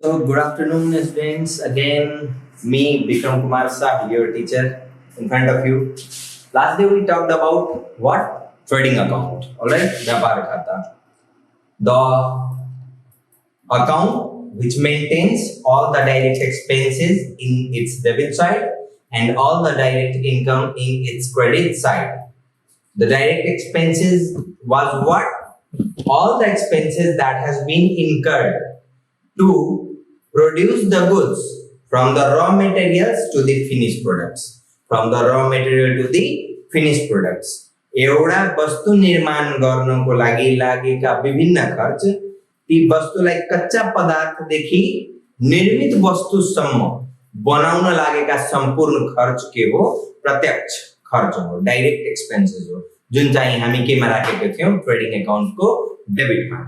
So, good afternoon, students. Again, me, Vikram Kumar Sah, your teacher, in front of you. Last day we talked about what? Trading account. Alright? Vyapar khata. The account which maintains all the direct expenses in its debit side and all the direct income in its credit side. The direct expenses was what? All the expenses that has been incurred to produce the goods from the raw materials to the finished products. From the raw material to the finished products. एउटा वस्तु निर्माण गर्नको लागि लागेका विभिन्न खर्च ती वस्तुलाई कच्चा पदार्थदेखि निर्मित वस्तुसम्म बनाउन लागेका सम्पूर्ण खर्च के हो? प्रत्यक्ष खर्च हो, डाइरेक्ट एक्सपेन्सेस हो, जुन चाहिँ हामी केमा राखेका थियौं? ट्रेडिङ अकाउन्टको डेबिटमा।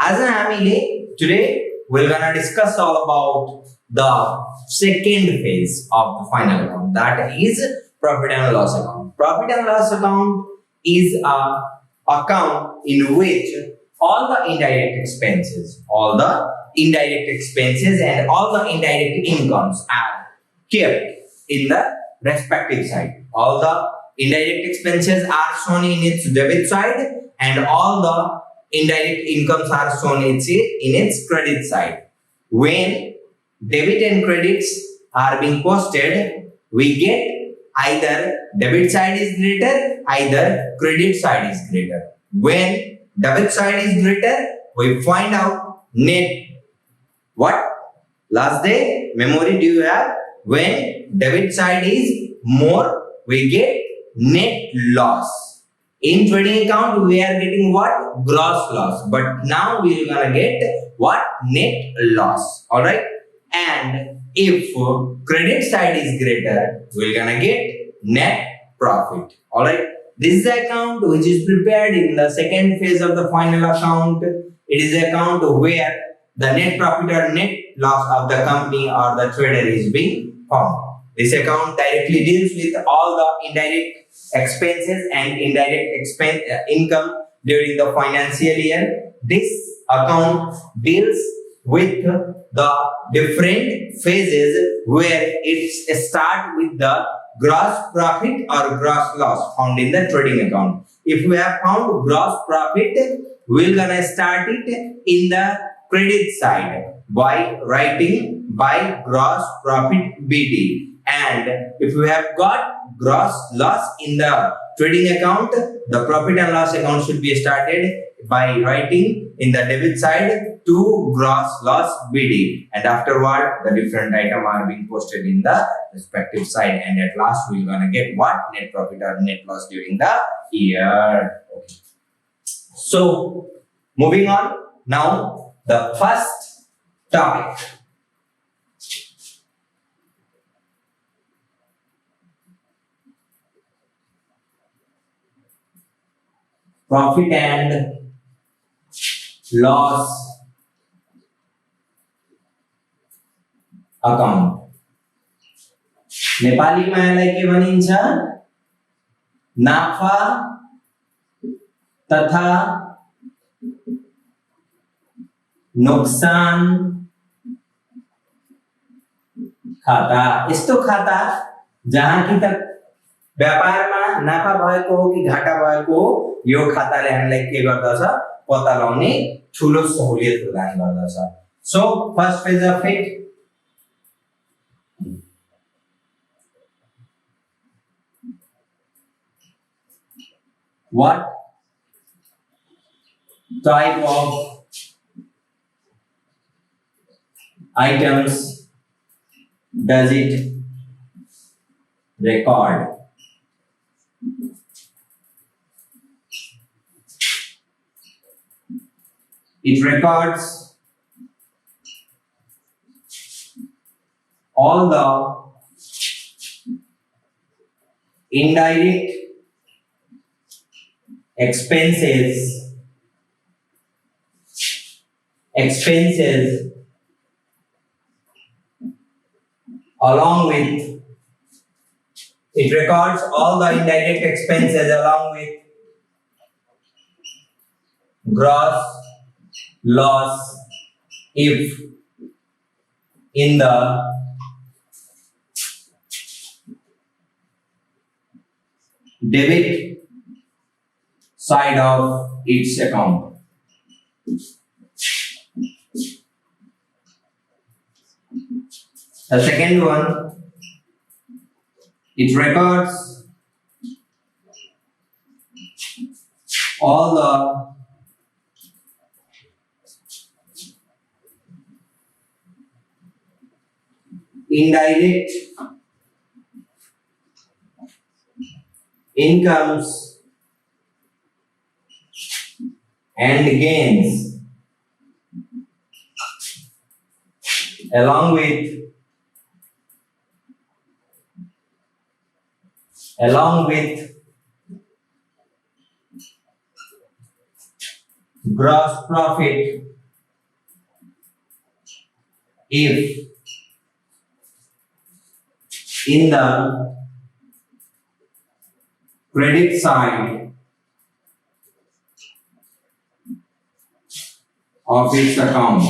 आज हामीले today we're gonna discuss all about the second phase of the final account, that is profit and loss account. Profit and loss account is a account in which all the indirect expenses and all the indirect incomes are kept in the respective side. All the indirect expenses are shown in its debit side and all the indirect incomes are shown in its credit side. When debit and credits are being posted, we get either debit side is greater, either credit side is greater. When debit side is greater, we find out net. What? Last day, memory do you have? When debit side is more, we get net loss. In trading account, we are getting what? Gross loss. But now we are gonna get what? Net loss. Alright? And if credit side is greater, we're gonna get net profit. Alright? This is the account which is prepared in the second phase of the final account. It is the account where the net profit or net loss of the company or the trader is being found. This account directly deals with all the indirect expenses and indirect income during the financial year. This account deals with the different phases where it starts with the gross profit or gross loss found in the trading account. If we have found gross profit, we're gonna start it in the credit side by writing by gross profit BD. And if we have got gross loss in the trading account, the profit and loss account should be started by writing in the debit side to gross loss BD. And afterward, the different items are being posted in the respective side. And at last, we're gonna get what? Net profit or net loss during the year. Okay. So, moving on. Now, the first topic. Profit and loss account. नेपालीमा यसलाई के भनिन्छ? नाफा तथा नोक्सान खाता। यस्तो खाता जहाँ कि तक व्यापारमा नाफा भएको हो कि घाटा भएको हो, यो खाताले हामीलाई के गर्दछ? पत्ता लगाउने ठूलो सहुलियत प्रदान गर्दछ। So first phase of it, what type of items does it record? It records all the indirect expenses along with it records all the indirect expenses along with gross loss if in the debit side of its account. The second one, it records all the indirect incomes and gains along with gross profit if in the credit side of its account.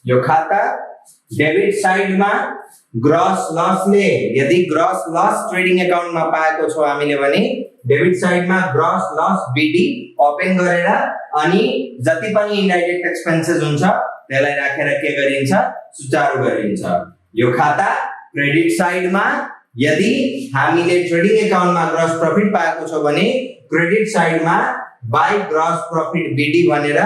यो खाता debit side में gross loss ले यदि gross loss trading account में पाएको छौ हामीले भने debit side में ग्रॉस लॉस बीडी ओपन गरेर अनि जति पनि इनडाइरेक्ट एक्सपेन्सेस हुन्छ त्यसलाई राखेर के गरिन्छ सुचारु गरिन्छ यो खाता क्रेडिट साइड में यदि हामीले ट्रेडिङ अकाउन्ट मा ग्रॉस प्रॉफिट पाएको छौ भने क्रेडिट साइड मा बाइ ग्रॉस प्रॉफिट बीडी भनेर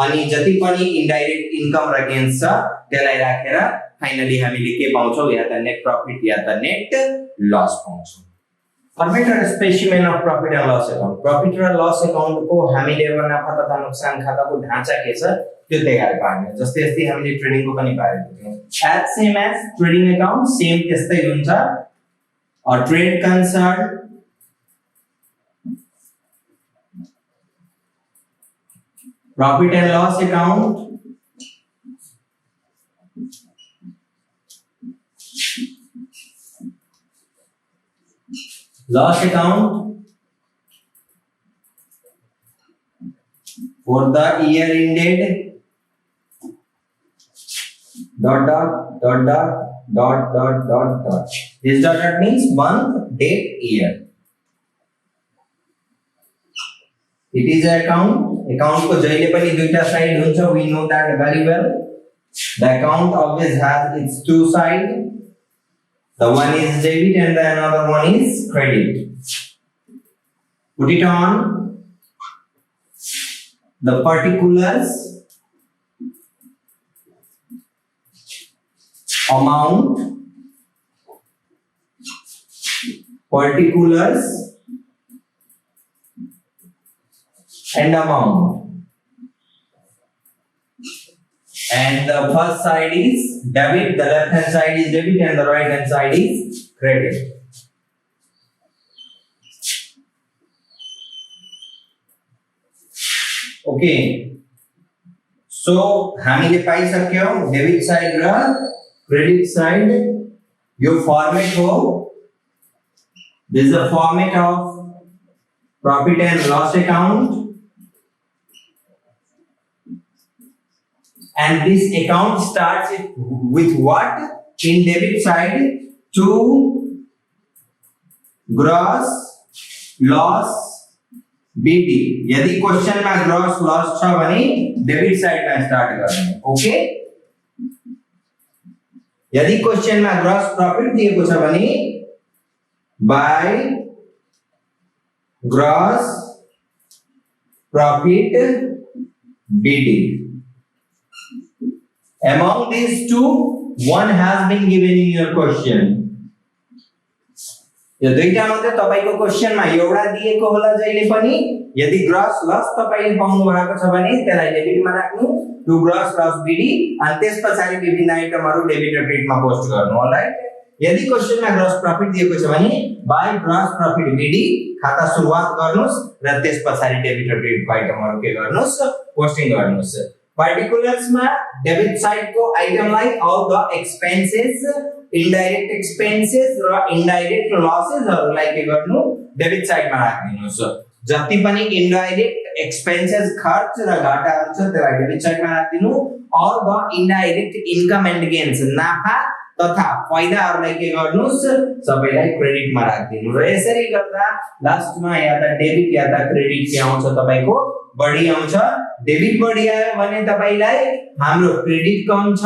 अनि जति पनि इनडाइरेक्ट इन्कम र गेन्स छ त्यसलाई राखेर फाइनली हामीले के पाउँछौ या त नेट प्रॉफिट या त नेट लस पाउँछौ फर्मेट र specimen of profit and loss account profit र लस अकाउन्ट को हामीले मुनाफा तथा नुकसान खाताको ढाँचा के छ त्यो तयार पार्ने जस्तै जस्तै हामीले ट्रेडिङ को पनि पारेको थियौ as same as trading account same त्यस्तै हुन्छ a trade concern profit and loss account loss account for the year ended dot. This dot means month, date, year. It is an account. Account को जहिले पनि दुईटा side हुन्छ. We know that very well. The account always has its two sides. The one is debit and the another one is credit. Put it on the particulars amount particulars and amount and the first side is debit the left hand side is debit and the right hand side is credit okay so हामीले पाइसक्यौ debit side र credit side यो format हो this is the format of profit and loss account and this account starts with what in debit side to gross loss BD यदि question में gross loss छ भने debit side में start गर्ने okay यदि question में gross profit दिएको छ भने by gross profit BD among these two one has been given in your question यो दुईटा मध्ये तपाईको क्वेशन मा एउटा दिएको होला जहिले पनि यदि ग्रॉस लस तपाईले पाउनु भएको छ भने त्यसलाई डेबिट मा राख्नु टु ग्रॉस लस बीडी अनि त्यसपछि विभिन्न आइटमहरु डेबिट र क्रेडिट मा पोस्ट गर्नु अलराइट यदि क्वेशन मा ग्रॉस प्रॉफिट दिएको छ भने बाइ ग्रॉस प्रॉफिट बीडी खाता सुरुवात गर्नुस् र त्यसपछि डेबिट र क्रेडिट आइटमहरु के गर्नुस् पोस्टिङ गर्नुस् पर्टिकुलर्स मा डेबिट साइड को item like all the expenses indirect expenses र इनडाइरेक्ट लसेस हरुलाई के गर्नु डेबिट साइड मा राख्दिनुस् जति पनि इनडाइरेक्ट expenses खर्च र घाटाहरु छ त्यसलाई डेबिट साइडमा राख्दिनु all the indirect income and gains नाफा तथा फाइदाहरुलाई के गर्नुस् सबैलाई क्रेडिटमा राख्दिनु र यसरी गर्दा लास्टमा या त डेबिट या त क्रेडिट के आउँछ तपाईको बढी आउँछ डेबिट बढी आयो भने तपाईलाई हाम्रो क्रेडिट कम छ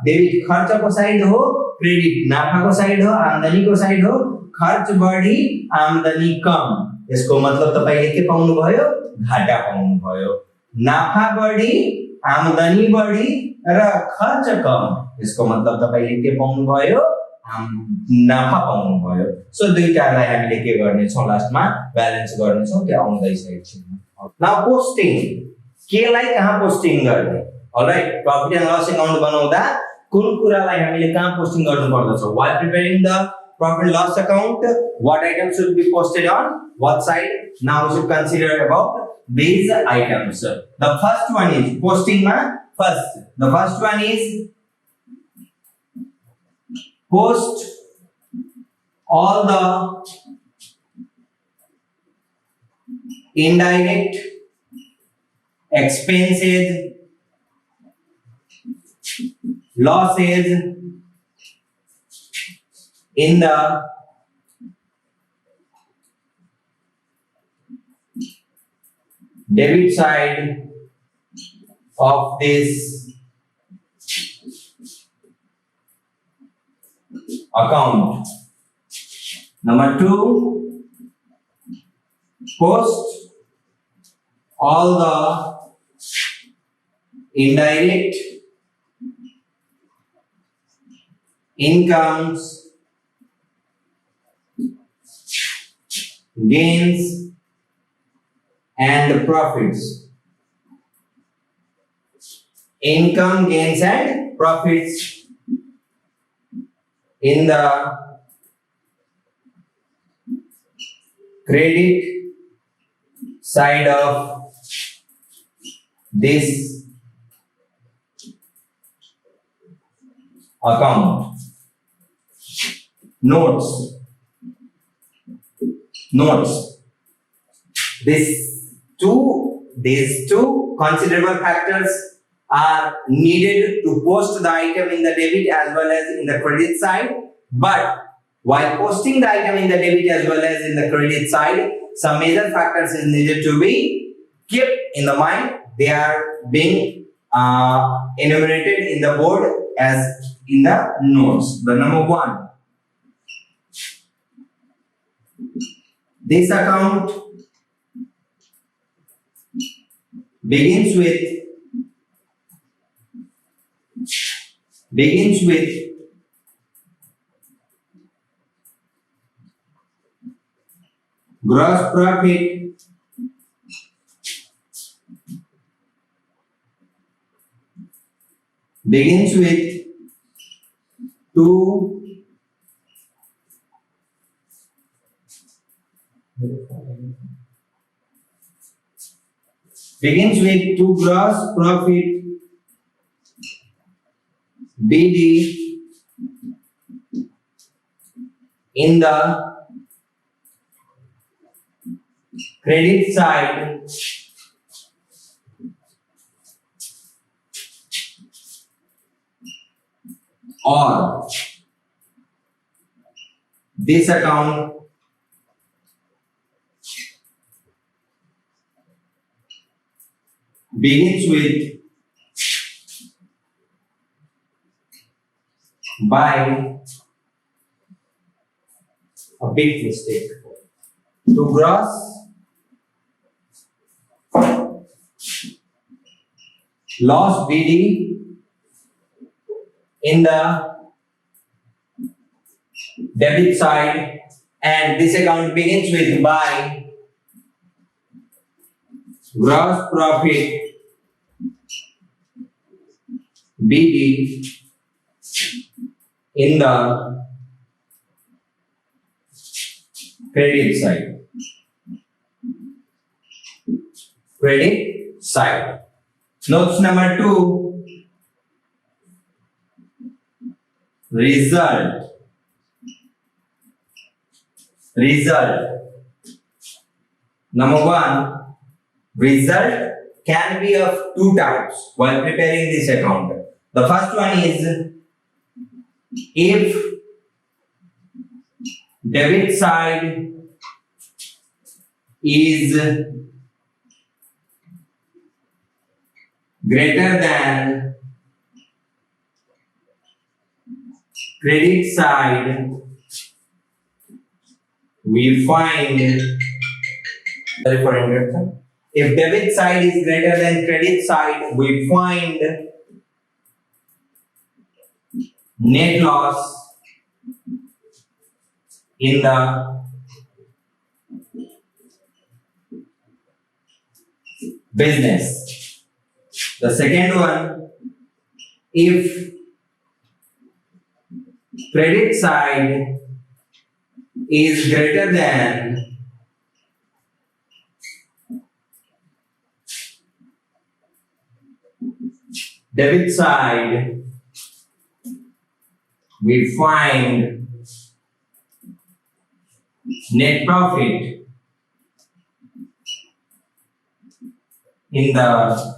डेबिट खर्चको साइड हो क्रेडिट नाफाको साइड हो आम्दानीको साइड हो खर्च बढी आम्दानी कम यसको मतलब तपाईले के पाउनु भयो घाटा पाउनु भयो नाफा बढी आम्दानी बढी र खर्च कम यसको मतलब तपाईले के पाउनु भयो नाफा पाउनु भयो सो दुईटालाई हामीले के गर्ने छौ लास्टमा ब्यालेन्स गर्ने छौ त्यो आउँदै सेक्सनमा नाउ पोस्टिङ केलाई कहाँ पोस्टिङ गर्ने all right profit and loss account बनाउँदा कुन कुरालाई हामीले कहाँ पोस्टिङ गर्नु पर्दछ while preparing the profit loss account what items should be posted on what side now we should consider about these items the first one is posting ma the first one is post all the indirect expenses losses in the debit side of this account. Number 2, post all the indirect incomes, gains and profits. Income, gains and profits in the credit side of this account. Notes. These two considerable factors are needed to post the item in the debit as well as in the credit side. But while posting the item in the debit as well as in the credit side, some major factors is needed to be kept in the mind. They are being enumerated in the board as in the notes. The number 1. This account begins with gross profit begins with 2 gross profit BD in the credit side or this account begins with by a big mistake to gross loss BD in the debit side and this account begins with by gross profit BD in the credit side. Notes number 2. Result. Number 1. result can be of two types while preparing this account. The first one is if debit side is greater than credit side, we find, sorry for interruption. If debit side is greater than credit side, we find net loss in the business. The second one, if credit side is greater than debit side, we find net profit in the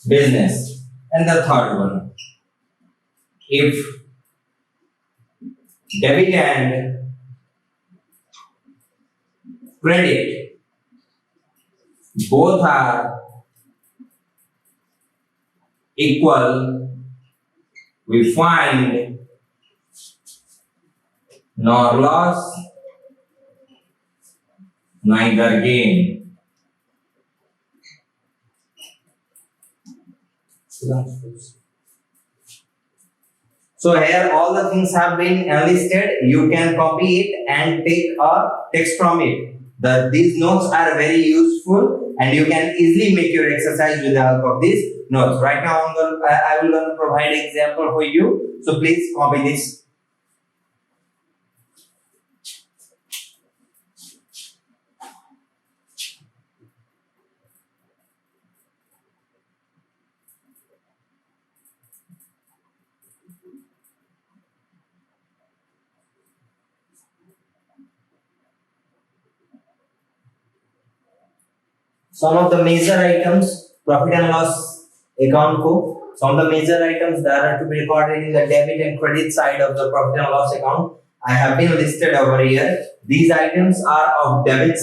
business. And the third one, if debit and credit both are equal, we find nor loss neither gain. So here all the things have been enlisted. You can copy it and take a text from it. These notes are very useful and you can easily make your exercise with the help of these notes. Right now I will going to provide an example for you. So please copy this. Some of the major items, profit and loss account को, some of the major items that are to be recorded in the debit and credit side of the profit and loss account, I have been listed over here. These items are of debit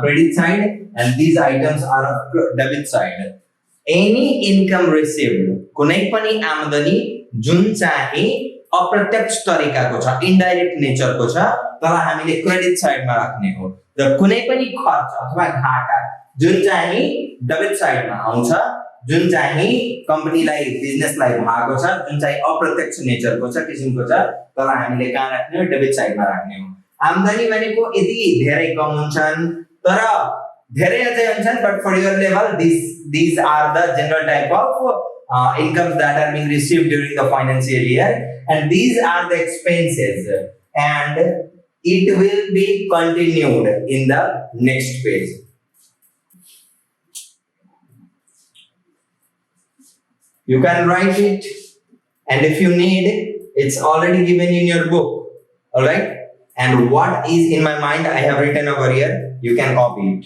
credit side and these items are of debit side. Any income received, कुनै पनि आमदनी जुन चाहिँ अप्रत्यक्ष तरिकाको छ, indirect नेचरको छ, तर हामीले क्रेडिट साइडमा राख्ने हो। र कुनै पनि खर्च अथवा घाटा जुन चाहिँ डेबिट साइडमा आउँछ, जुन चाहिँ कम्पनीलाई बिजनेसलाई भएको छ, जुन चाहिँ अप्रत्यक्ष नेचरको छ, किसिमको छ, तर हामीले कहाँ राख्ने हो? डेबिट साइडमा राख्ने हो। आम्दानी भनेको यदि धेरै कम हुन्छन् तर धेरै अझै हुन्छन्, but for your level these are the general type of incomes that are being received during the financial year, and these are the expenses, and it will be continued in the next page. You can write it, and if you need, it's already given in your book. All right? And what is in my mind, I have written over here. You can copy it.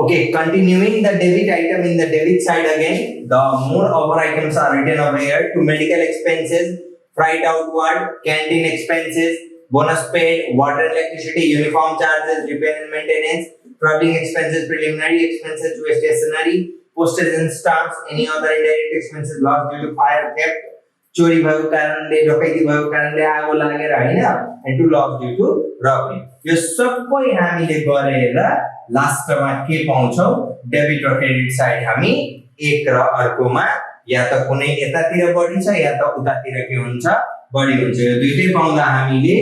Okay, continuing the debit item in the debit side again, the more over items are written over here. To medical expenses, freight outward, canteen expenses, bonus paid, water and electricity, uniform charges, repair and maintenance, traveling expenses, preliminary expenses to a stationery, postage and stamps, any other indirect expenses lost due to fire, theft, चोरी भएको कारणले, डकैती भएको कारणले, आगो लागेर हैन, and to loss due to robbery. यो सबै हामीले गरेर लास्टमा के पाउँछौ? डेबिट र क्रेडिट साइड हामी एक र अर्कोमा या त कुनै यतातिर बढी छ या त उतातिर के हुन्छ? बढी हुन्छ। यो दुईटै पाउँदा हामीले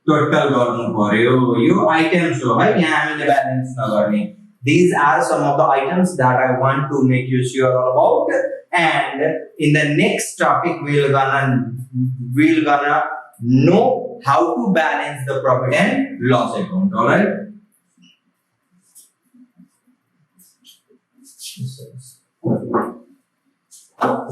टोटल गर्नु पर्यो। यो आइटम्स हो है, यहाँ हामीले ब्यालेन्स नगर्ने। These are some of the items that I want to make you sure about, and in the next topic we'll gonna know how to balance the profit and loss account. All right.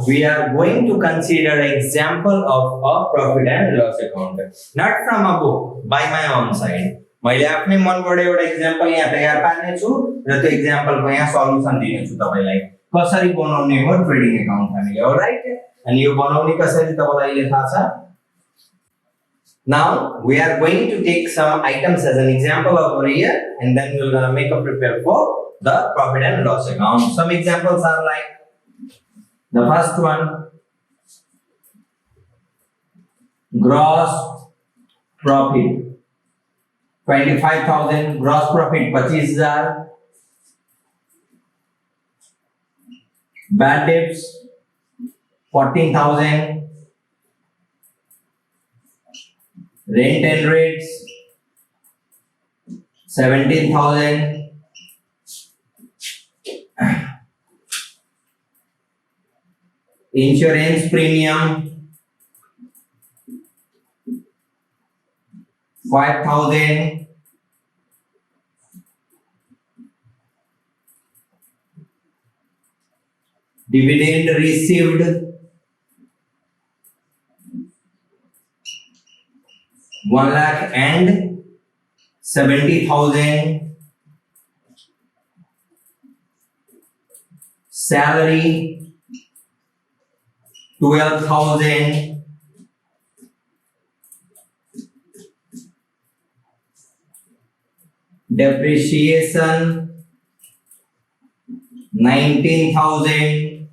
We are going to consider example of a profit and loss account, not from a book, by my own side. मैले आफ्नै मनबाट एउटा example यहाँ तयार पार्ने छु र त्यो एक्जाम्पलको यहाँ सल्युसन दिने छु तपाईलाई कसरी बनाउने हो ट्रेडिङ अकाउन्ट हामीले. अलराइट, अनि यो बनाउने कसरी तपाईलाई अहिले थाहा छ. Now we are going to take some items as an example over here, and then we are going to make a prepare for the profit and loss account. Some examples are like the first one, gross profit 25,000, gross profit 25,000, bad debts 14,000, rent and rates 17,000, insurance premium 5,000, dividend received 1,70,000, salary 12,000, depreciation 19,000,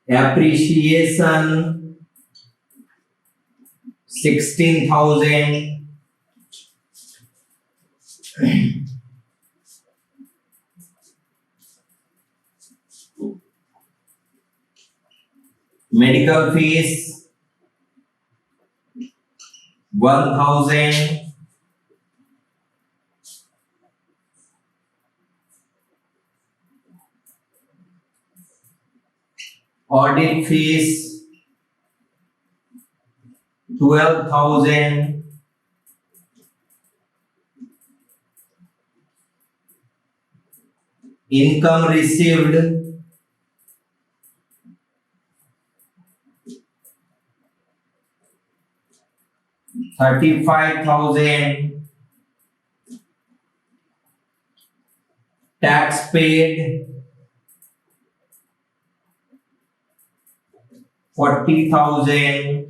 appreciation 16,000, medical fees 1,000, audit fees 12,000, income received 35,000, tax paid 40,000,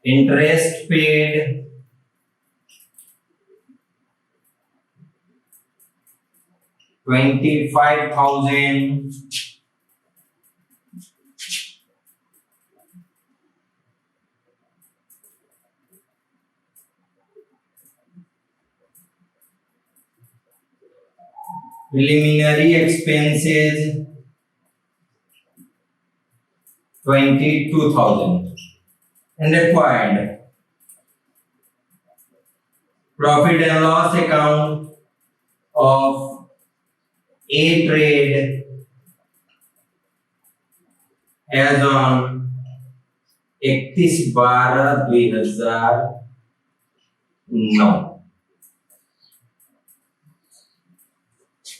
interest paid 25,000, preliminary expenses 22,000, and required profit and loss account of a trade as on 31/12/2009.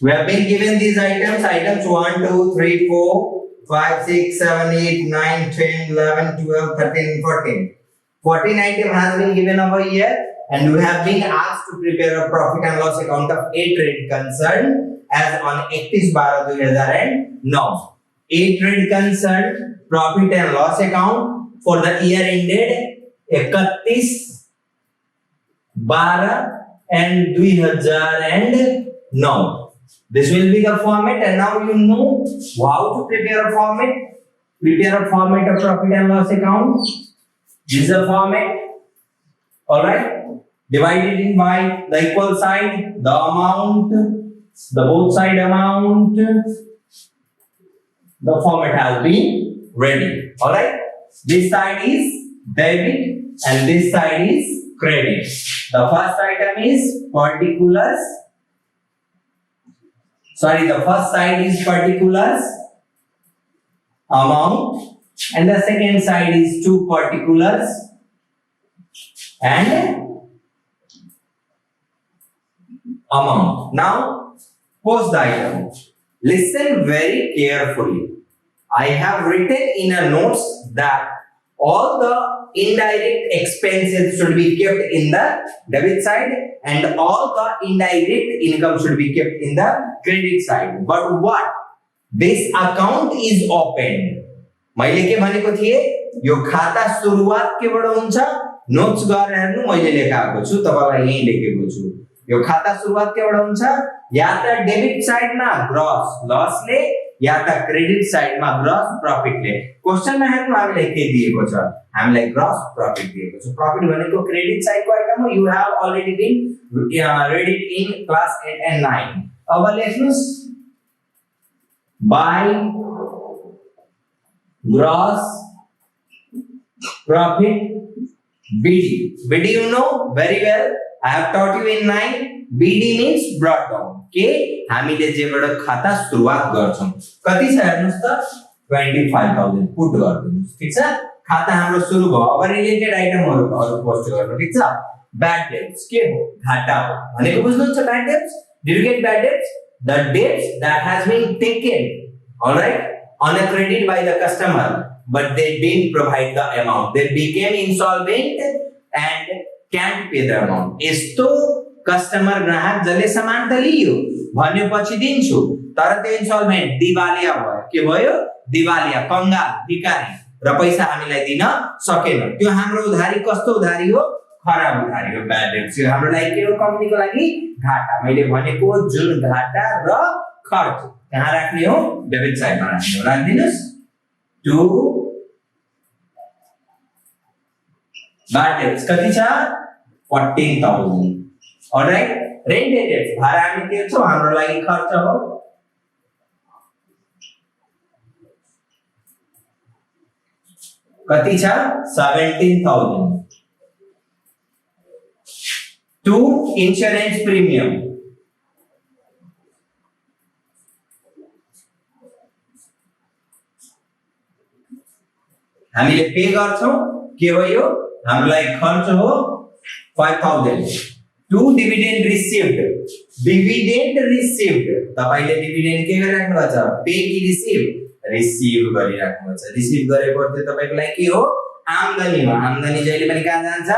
We have been given these items 1, 2, 3, 4, 5, 6, 7, 8, 9, 10, 11, 12, 13, 14. 14 item has been given over here, and we have been asked to prepare a profit and loss account of a trade concern as on 31/12/2009. A trade concern profit and loss account for the year ended 31/12/2009. This will be the format, and now you know how to prepare a format. Prepare a format of profit and loss account. This is a format. All right. Divided in by the equal side, the amount, the both side amount. The format has been ready. All right. This side is debit and this side is credit. The first item is particulars. Sorry, the first side is particulars amount, and the second side is two particulars and amount. Now, post the item. Listen very carefully. I have written in a notes that all the indirect expenses should be kept in the debit side and all the indirect income should be kept in the credit side. But what? This account is opened. मैले के भनेको थिए यो खाता सुरुवात केबाट हुन्छ notes गरेर हेर्नु मैले लेखाएको छु तपाईलाई यही लेखेको छु यो खाता सुरुवात केबाट हुन्छ या त डेबिट साइडमा ग्रॉस लसले या त क्रेडिट साइडमा ग्रॉस प्रॉफिटले क्वेशनमा हेर्नु हामीले के दिएको छ हामीलाई ग्रॉस प्रॉफिट दिएको छ प्रॉफिट भनेको क्रेडिट साइडको आइटम हो you have already been read it in class 8 and 9 अब लेख्नुस् by gross profit BD you know very well I have taught you in 9 BD means brought down के हामीले जेबाट खाता सुरुवात गर्छौं कति छ हेर्नुस् त 25000 पुट गर्दिनुस् ठीक छ खाता हाम्रो सुरु भयो अब रिलेटेड आइटमहरु पोस्ट गर्नु ठीक छ bad debts के हो घाटा हो भनेको बुझ्नुहुन्छ bad debts did you get bad debts the debts that has been taken all right on a credit by the customer but they didn't provide the amount they became insolvent and can't pay the amount यस्तो customer ग्राहक जसले सामान त लियो भनेपछि दिन्छु तर त्यो इन्सल्भेन्ट दिवालिया भयो के भयो दिवालिया कंगाल भिखारी र पैसा हामीलाई दिन सकेन त्यो हाम्रो उधारी कस्तो उधारी हो खराब उधारी हो ब्याड डेट्स यो हाम्रो लागि के हो कम्पनीको लागि घाटा मैले भनेको जुन घाटा र खर्च कहाँ राख्ने हो डेबिट साइडमा राख्ने हो राख्दिनुस् टु ब्याड डेट्स कति छ 14000 alright rent debts भाडा हामी तिर्छौं हाम्रो लागि खर्च हो कति छ 17000 to insurance premium हामीले पे गर्छौं के हो यो हाम्रो लागि खर्च हो 5000 to dividend received तपाईले डिभिडेन्ड के गरिराख्नु भएको छ पे कि रिसिभ गरिराख्नु भएको छ रिसिभ गरेपछि तपाईको लागि के हो आम्दानी हो आम्दानी जहिले पनि कहाँ जान्छ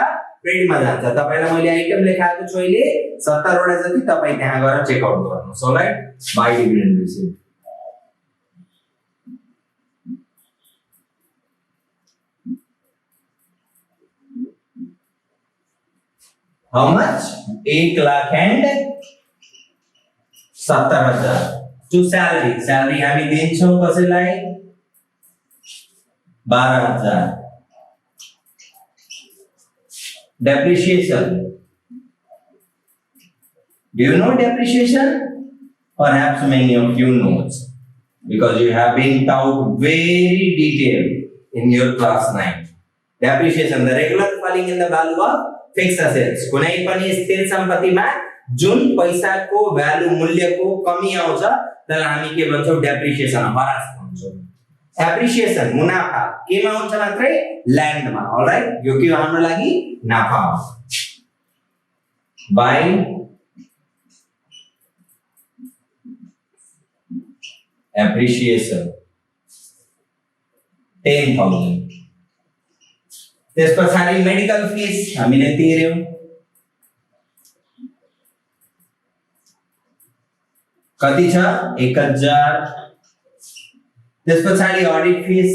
क्रेडिटमा जान्छ तपाईलाई मैले आइटम लेखाएको छु अहिले 70 वटा जति तपाई त्यहाँ गएर चेक आउट गर्नुस् right by dividend receive How much? 1,70,000 to salary. Salary हामी दिन्छौं कसैलाई 12,000. Depreciation. Do you know depreciation? Perhaps many of you knows because you have been taught very detailed in your class 9. Depreciation, the regular falling in the value of fixed assets कुनै पनि स्थिर सम्पत्तिमा जुन पैसाको value मूल्यको कमी आउँछ त्यसलाई हामी के भन्छौं depreciation ह्रास भन्छौं एप्रिसिएसन मुनाफा केमा हुन्छ मात्रै ल्यान्डमा अलराइट यो के हाम्रो लागि नाफा हो बाइ एप्रिसिएसन 10000 त्यसपछि मेडिकल फीस हामीले तिर्यौं कति छ 1000 त्यसपछि ऑडिट फीस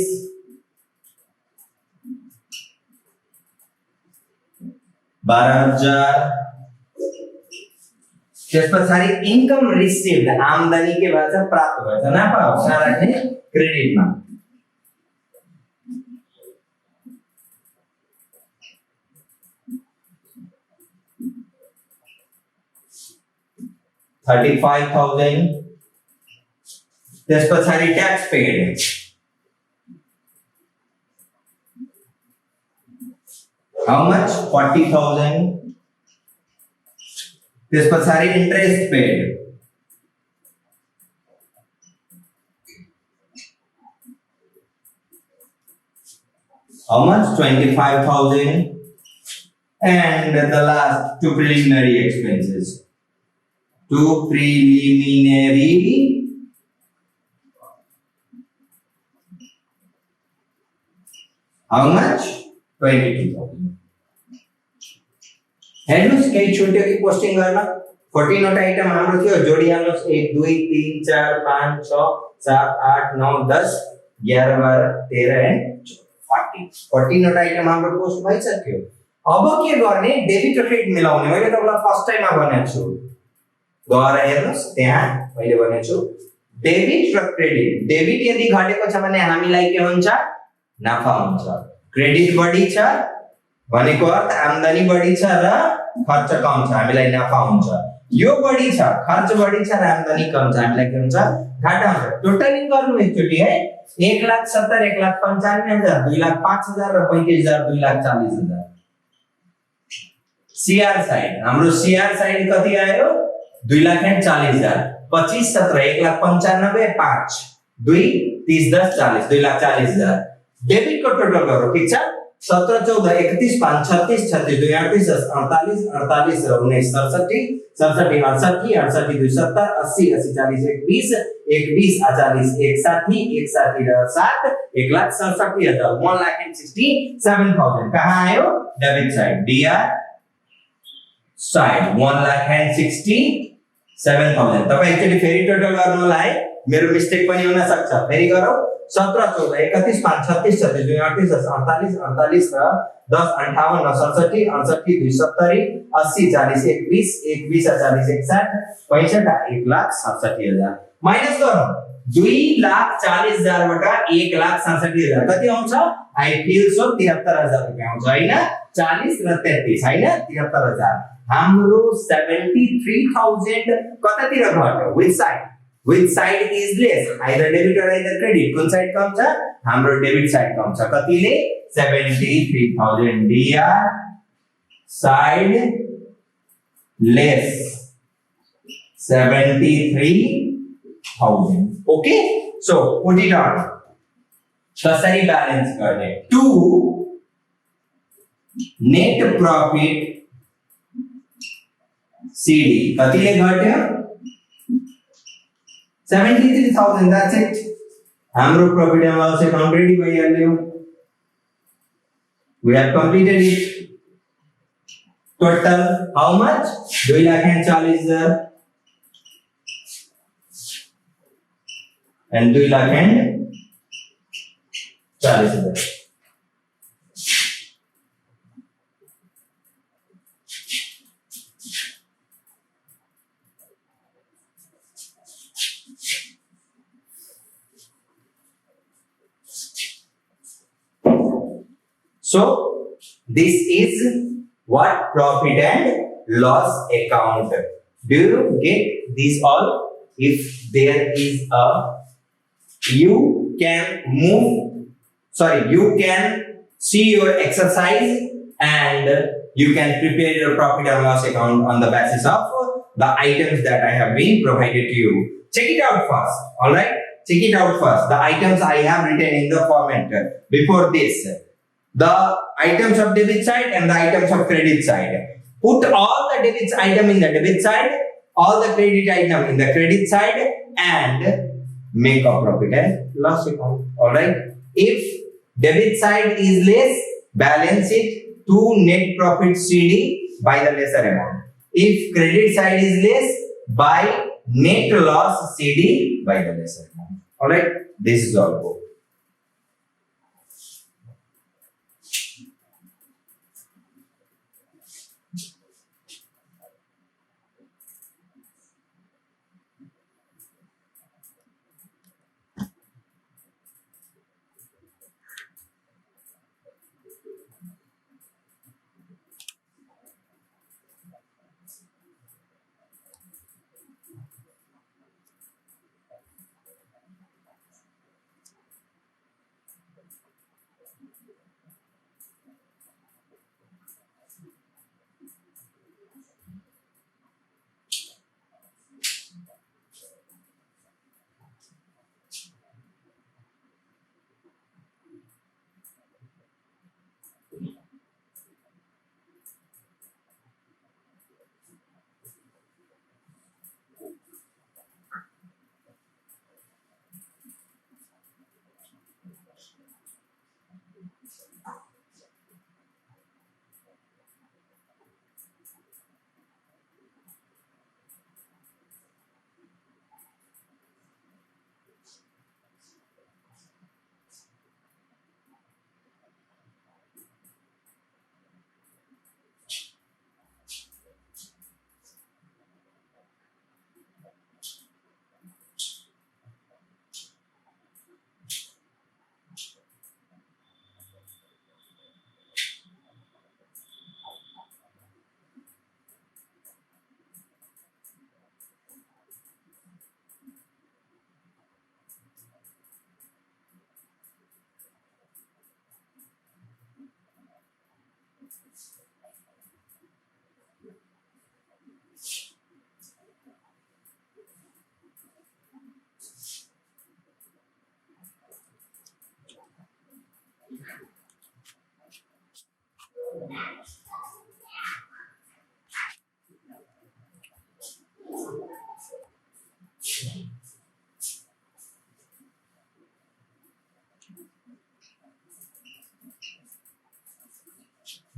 12000 त्यसपछि इन्कम रिसिभ्ड आमदानी के भन्छ प्राप्त भन्छ नाफा हो सारा क्रेडिटमा 35,000 त्यसपछि tax paid How much? 40,000. This पर सारी interest paid. How much? 25,000. And the last two preliminary expenses. Two preliminary how much? 22,000. Hello sketch छोटे की पोस्टिंग करना 14 नोट आइटम हमरो थियो जोड़ी हमरो 1 2 3 4 5 6 7 8 9 10 11 12 13 एंड 40 40 नोट आइटम हमरो पोस्ट भइ सक्यो अब के गर्ने डेबिट र क्रेडिट मिलाउने मैले तपाईलाई फर्स्ट टाइम मा भनेको छु गएर हेर्नुस् त्यहाँ मैले भनेको छु डेबिट र क्रेडिट डेबिट यदि घटेको छ भने हामीलाई के हुन्छ नाफा हुन्छ क्रेडिट बढी छ भनेको अर्थ आम्दानी बढी छ र खर्च कम छ हामीलाई नाफा हुन्छ यो बढी छ खर्च बढी छ र आम्दानी कम छ हामीलाई के हुन्छ घाटा हुन्छ टोटलिङ गर्नु एकचोटी है 1,70,000 1,95,000 2,05,000 र 35,000 2,40,000 सीआर साइड हाम्रो सीआर साइड कति आयो 2,40,000 25 17 1,95,000 5 2 30 10 40 2,40,000 डेबिट को टोटल करो ठीक छ 17 14 31 5 36 36 2 38 10 48 48 र 19 67 67 68 68 2 70 80 80 40 21 40 61 61 र 7 1,67,000 1,67,000 कहाँ आयो डेबिट साइड डीआर साइड 1,67,000 तपाई एक्चुअली फेरि टोटल गर्नुलाई मेरो मिस्टेक पनि हुन सक्छ फेरि गरौ 17 14 31 5 36 36 2 38 10 48 48 र 10 58 67 68 2 70 80 40 21 21 40 61 65 1,67,000 माइनस गरौ 2,40,000 बाट 1,67,000 कति आउँछ आई फिल सो 73,000 रुपैयाँ आउँछ हैन 40 र 33 हैन 73,000 हाम्रो 73,000 कतातिर घट्यो which side is less either debit or either credit कुन साइड कम छ हाम्रो डेबिट साइड कम छ कतिले 73,000 dr side less 73,000 okay so put it on कसरी बैलेंस गर्ने to net profit cd कतिले घट्यो 73,000 that's it हाम्रो profit and loss account ready भइहाल्यो we have completed it total how much 2,40,000 and 2,40,000 So this is what profit and loss account. Do you get these all? If there is a, you can see your exercise and you can prepare your profit and loss account on the basis of the items that I have been provided to you. Check it out first. All right. Check it out first. The items I have written in the format before this. The items of debit side and the items of credit side. Put all the debit item in the debit side, all the credit item in the credit side, and make a profit and loss account. All right. If debit side is less, balance it to net profit CD by the lesser amount. If credit side is less, by net loss CD by the lesser amount. All right. This is all.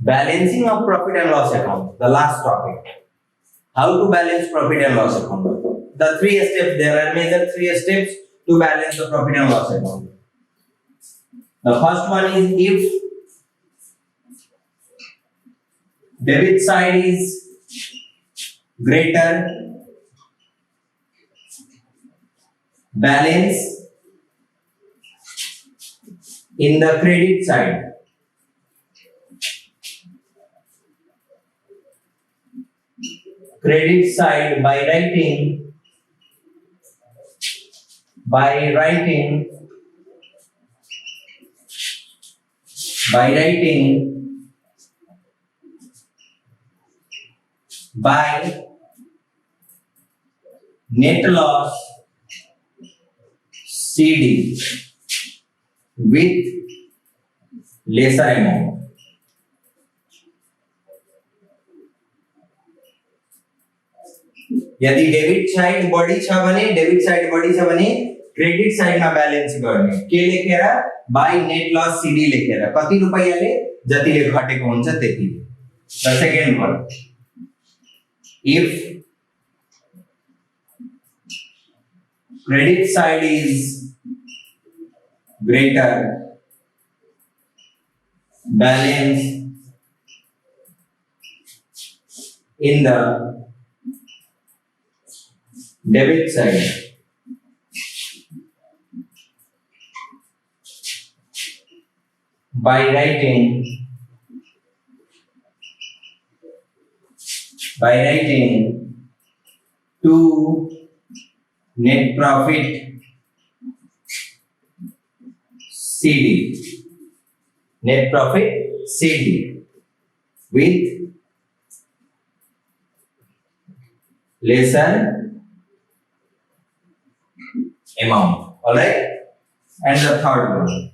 Balancing of profit and loss account, the last topic. How to balance profit and loss account? The three steps, there are major three steps to balance the profit and loss account. The first one is if debit side is greater, balance in the credit side. Credit side by writing by net loss CD with lesser amount. यदि debit side बड़ी छ भने credit side मा balance गर्ने के लेखेर by net लस CD लेखेर कति रुपैयाँले जतिले घटेको हुन्छ त्यतिले. The second one if credit side is greater, balance in the debit side by writing to net profit CD with lesser amount. All right. And the third one,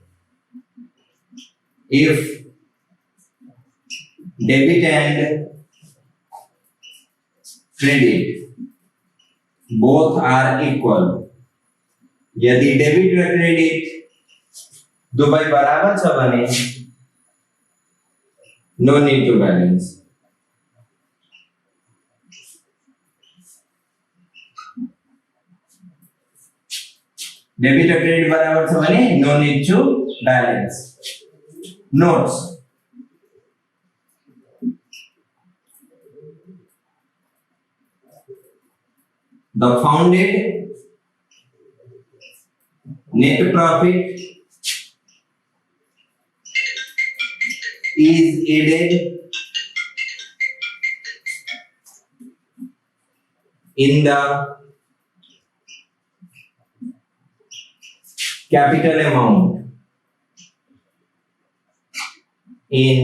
if debit and credit both are equal, यदि debit और credit दुवै बराबर छ भने no need to balance. Debit और credit बराबर छ भने no need to balance. Notes the founded net profit is added in the capital amount in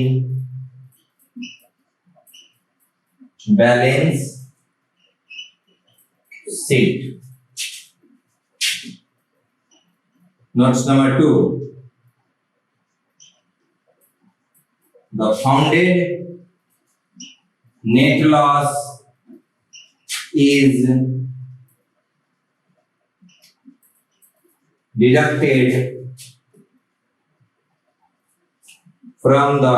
balance sheet. Notes number 2. The founded net loss is deducted from the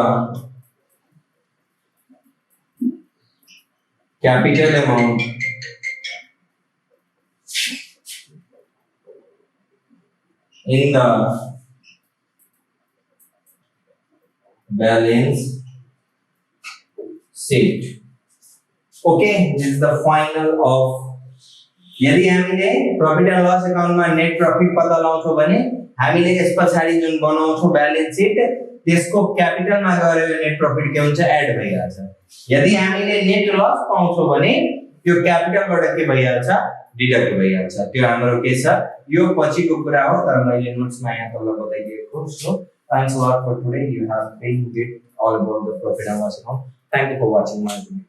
capital amount in the balance sheet. Okay, this is the final of. यदि हामीले profit and लस अकाउन्टमा net profit पत्ता लगाउँछौं भने हामीले yes पछाडी जुन बनाउँछौं balance sheet त्यसको क्यापिटलमा गएर net profit के हुन्छ एड भइहाल्छ. यदि हामीले नेट लस पाउँछौं भने त्यो क्यापिटलबाट के भइहाल्छ डिडक्ट भइहाल्छ. त्यो हाम्रो के छ यो पछिको कुरा हो तर मैले नोट्समा यहाँ तल बताइदिएको. सो thanks a lot for today. You have been get all about the profit and loss account. Thank you for watching my video.